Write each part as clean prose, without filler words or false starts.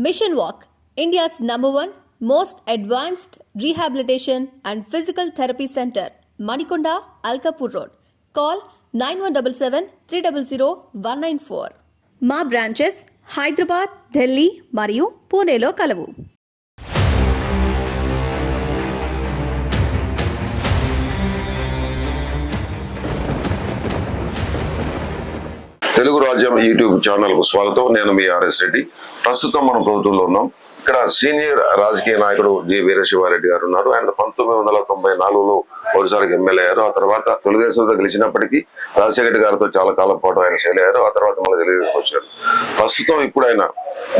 Mission Walk, India's #1 most advanced rehabilitation and physical therapy center, Manikonda, Alkapur Road. Call 9177 300 194. మా branches Hyderabad, Delhi మరియు పూణేలో కలవు. తెలుగు రాజ్యం యూట్యూబ్ ఛానల్ కు స్వాగతం. నేను మీ ఆర్ఎస్ రెడ్డి. ప్రస్తుతం మనం ప్రభుత్వంలో ఉన్నాం. ఇక్కడ సీనియర్ రాజకీయ నాయకుడు జి వీరశివారెడ్డి గారు ఉన్నారు. ఆయన 1994లో ఒకసారికి ఎమ్మెల్యే అయ్యారు. ఆ తర్వాత తెలుగుదేశంతో గెలిచినప్పటికీ రాజశేఖర గారితో చాలా కాలం పాటు ఆయన చేయలేరు. ఆ తర్వాత మళ్ళీ తెలుగుదేశం వచ్చారు. ప్రస్తుతం ఇప్పుడు ఆయన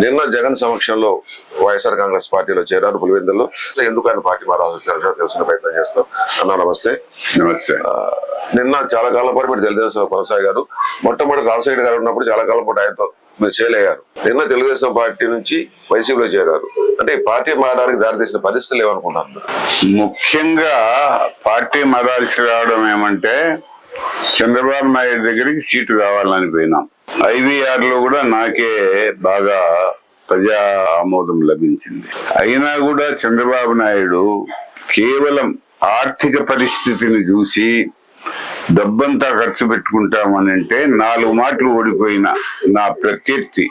నిన్న జగన్ సమక్షంలో వైఎస్ఆర్ కాంగ్రెస్ పార్టీలో చేరారు పులివెందుల్లో. ఎందుకు ఆయన పార్టీ మారాల్సి తెలుసుకునే ప్రయత్నం చేస్తాం. అన్న నమస్తే. నమస్తే. నిన్న చాలా కాలం పాటు మీరు తెలుగుదేశంలో కొనసాగారు. మొట్టమొదటి రాజశేఖర గారు ఉన్నప్పుడు చాలా కాలం పాటు ఆయనతో మీరు చేయలేరు. నిన్న తెలుగుదేశం పార్టీ నుంచి వైసీపీలో చేరారు. అంటే ఈ పార్టీ మారడానికి దారితీసిన పరిస్థితులు ఏమనుకుంటున్నారు? ముఖ్యంగా పార్టీ మారాల్సి రావడం ఏమంటే చంద్రబాబు నాయుడు దగ్గరికి సీటు కావాలని పోయినాం. ఐవీఆర్ లో కూడా నాకే బాగా ప్రజా ఆమోదం లభించింది. అయినా కూడా చంద్రబాబు నాయుడు కేవలం ఆర్థిక పరిస్థితిని చూసి డబ్బంతా ఖర్చు పెట్టుకుంటామని అంటే 4 మాటలు ఓడిపోయిన నా ప్రత్యర్థి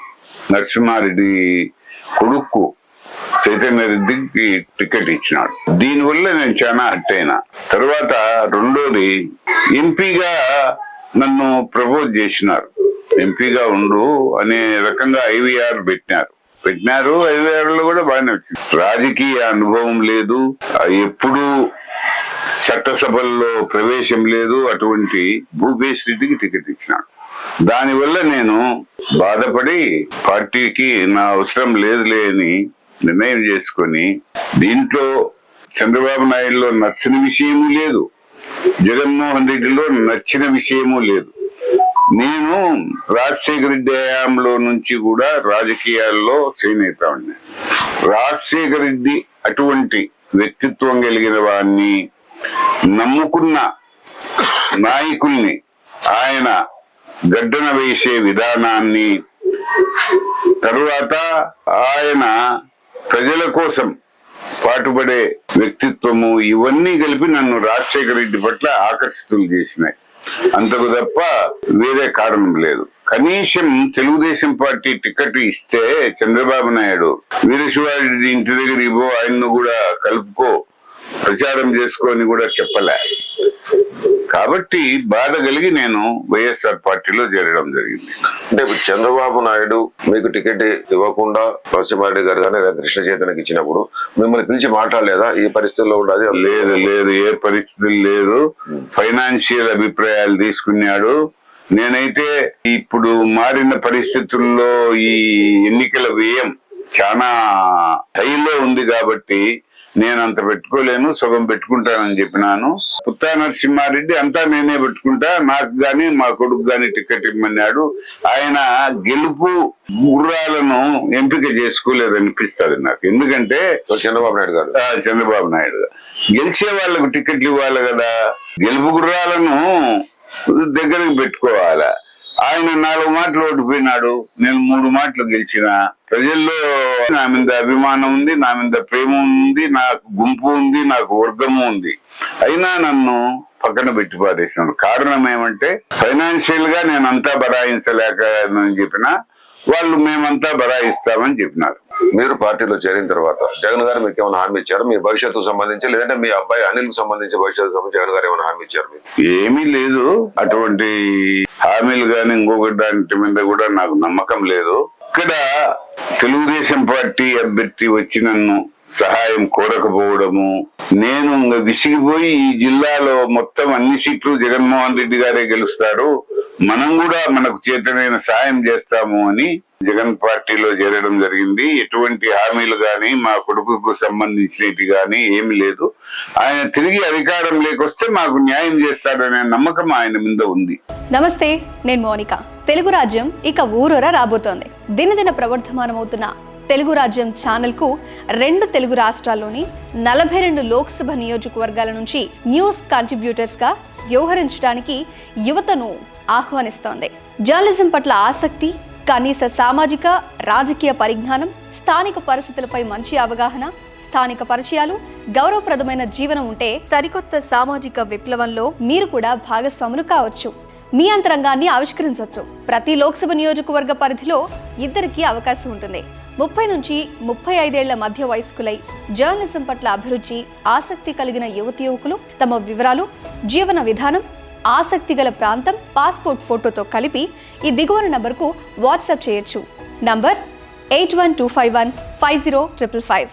నరసింహారెడ్డి కొడుకు చైతన్య రెడ్డికి టికెట్ ఇచ్చినాడు. దీనివల్ల నేను చాలా హర్ట్ అయినా. తర్వాత రెండోది, ఎంపీగా నన్ను ప్రపోజ్ చేసినారు. ఎంపీగా ఉండు అనే రకంగా ఐవీఆర్ పెట్టినారు. ఐవీఆర్ లో కూడా బాగానే వచ్చింది. రాజకీయ అనుభవం లేదు, ఎప్పుడు చట్టసభల్లో ప్రవేశం లేదు. అటువంటి భూపేష్ రెడ్డికి టికెట్ ఇచ్చినాడు. దానివల్ల నేను బాధపడి పార్టీకి నా అవసరం లేదులే అని నిర్ణయం చేసుకొని, దీంట్లో చంద్రబాబు నాయుడులో నచ్చిన విషయము లేదు, జగన్మోహన్ రెడ్డిలో నచ్చిన విషయము లేదు. నేను రాజశేఖర రెడ్డి హయాంలో నుంచి కూడా రాజకీయాల్లో చేనేత ఉన్నాను. రాజశేఖర రెడ్డి అటువంటి వ్యక్తిత్వం కలిగిన వాడిని, నమ్ముకున్న నాయకుల్ని ఆయన గడ్డన వేసే విధానాన్ని, తరువాత ఆయన ప్రజల కోసం పాటుపడే వ్యక్తిత్వము, ఇవన్నీ కలిపి నన్ను రాజశేఖర రెడ్డి పట్ల ఆకర్షితులు చేసినాయి. అంతకు తప్ప వేరే కారణం లేదు. కనీసం తెలుగుదేశం పార్టీ టికెట్ ఇస్తే చంద్రబాబు నాయుడు వీరశివారెడ్డి ఇంటి దగ్గర ఇవ్వో, ఆయన్ను కూడా కలుపుకో, ప్రచారం చేసుకొని కూడా చెప్పలే. కాబట్టి బాధ కలిగి నేను వైఎస్ఆర్ పార్టీలో చేరడం జరిగింది. అంటే ఇప్పుడు చంద్రబాబు నాయుడు మీకు టికెట్ ఇవ్వకుండా నరసింహారెడ్డి గారు కానీ కృష్ణ చైతన్యకి ఇచ్చినప్పుడు మిమ్మల్ని పిలిచి మాట్లాడలేదా? ఈ పరిస్థితుల్లో ఉండదు? లేదు, ఏ పరిస్థితులు లేదు. ఫైనాన్షియల్ అభిప్రాయాలు తీసుకున్నాడు. నేనైతే ఇప్పుడు మారిన పరిస్థితుల్లో ఈ ఎన్నికల వ్యయం చాలా హైలో ఉంది కాబట్టి నేను అంత పెట్టుకోలేను, సగం పెట్టుకుంటానని చెప్పినాను. పుత్తా నరసింహారెడ్డి అంతా నేనే పెట్టుకుంటా, నాకు గాని మా కొడుకు గాని టికెట్ ఇమ్మన్నాడు. ఆయన గెలుపు గుర్రాలను ఎంపిక చేసుకోలేదనిపిస్తుంది నాకు. ఎందుకంటే చంద్రబాబు నాయుడు గారు గెలిచే వాళ్ళకు టికెట్లు ఇవ్వాలి కదా, గెలుపు గుర్రాలను దగ్గరికి పెట్టుకోవాలా. ఆయన 4 మాటలు ఓడిపోయినాడు, నేను 3 మాటలు గెలిచిన. ప్రజల్లో నా మీద అభిమానం ఉంది, నా మీద ప్రేమ ఉంది, నాకు గుంపు ఉంది, నాకు వర్గము ఉంది. అయినా నన్ను పక్కన పెట్టి పారేసినాడు. కారణం ఏమంటే ఫైనాన్షియల్ గా నేను అంతా బరాయించలేకని చెప్పిన వాళ్ళు మేమంతా బరాయిస్తామని చెప్పినారు. మీరు పార్టీలో చేరిన తర్వాత జగన్ గారు మీకు ఏమైనా హామీ ఇచ్చారు మీ భవిష్యత్తుకు సంబంధించి? లేదంటే మీ అబ్బాయి అనిల్ కు సంబంధించి భవిష్యత్తు సంబంధించి జగన్ గారు ఏమైనా హామీ ఇచ్చారు మీకు? ఏమీ లేదు. అటువంటి హామీలు గాని ఇంకొకటి దాని మీద కూడా నాకు నమ్మకం లేదు. ఇక్కడ తెలుగుదేశం పార్టీ అభ్యర్థి వచ్చి నన్ను సహాయం కోరకపోవడము, నేను విసిగిపోయి ఈ జిల్లాలో మొత్తం అన్ని సీట్లు జగన్మోహన్ రెడ్డి గారే గెలుస్తారు, మనం కూడా మనకు చేతనైన సాయం చేస్తాము అని జగన్ పార్టీలో చేరడం జరిగింది. ఎటువంటి హామీలు గాని మా కొడుకుకు సంబంధించినవి గాని ఏమి లేదు. ఆయన తిరిగి అధికారం లేకొస్తే మాకు న్యాయం చేస్తాడనే నమ్మకం ఆయన మీద ఉంది. నమస్తే, నేను మోనిక. తెలుగు రాజ్యం ఇక ఊరూరా రాబోతోంది. దినదిన ప్రవర్ధమానమవుతున్న తెలుగు రాజ్యం ఛానల్కు 2 తెలుగు రాష్ట్రాల్లోని 42 లోక్సభ నియోజకవర్గాల నుంచి న్యూస్ కంట్రిబ్యూటర్స్గా వ్యవహరించడానికి యువతను ఆహ్వానిస్తోంది. జర్నలిజం పట్ల ఆసక్తి, కనీస సామాజిక రాజకీయ పరిజ్ఞానం, స్థానిక పరిస్థితులపై మంచి అవగాహన, స్థానిక పరిచయాలు, గౌరవప్రదమైన జీవనం ఉంటే సరికొత్త సామాజిక విప్లవంలో మీరు కూడా భాగస్వాములు కావచ్చు. మీ అంతరంగాన్ని ఆవిష్కరించవచ్చు. ప్రతి లోక్సభ నియోజకవర్గ పరిధిలో 2కి అవకాశం ఉంటుంది. 30 నుంచి 35 ఏళ్ల మధ్య వయస్కులై జర్నలిజం పట్ల అభిరుచి, ఆసక్తి కలిగిన యువతి యువకులు తమ వివరాలు, జీవన విధానం, ఆసక్తి గల ప్రాంతం, పాస్పోర్ట్ ఫోటోతో కలిపి ఈ దిగువన నంబర్కు వాట్సాప్ చేయొచ్చు. నంబర్ 8125150555.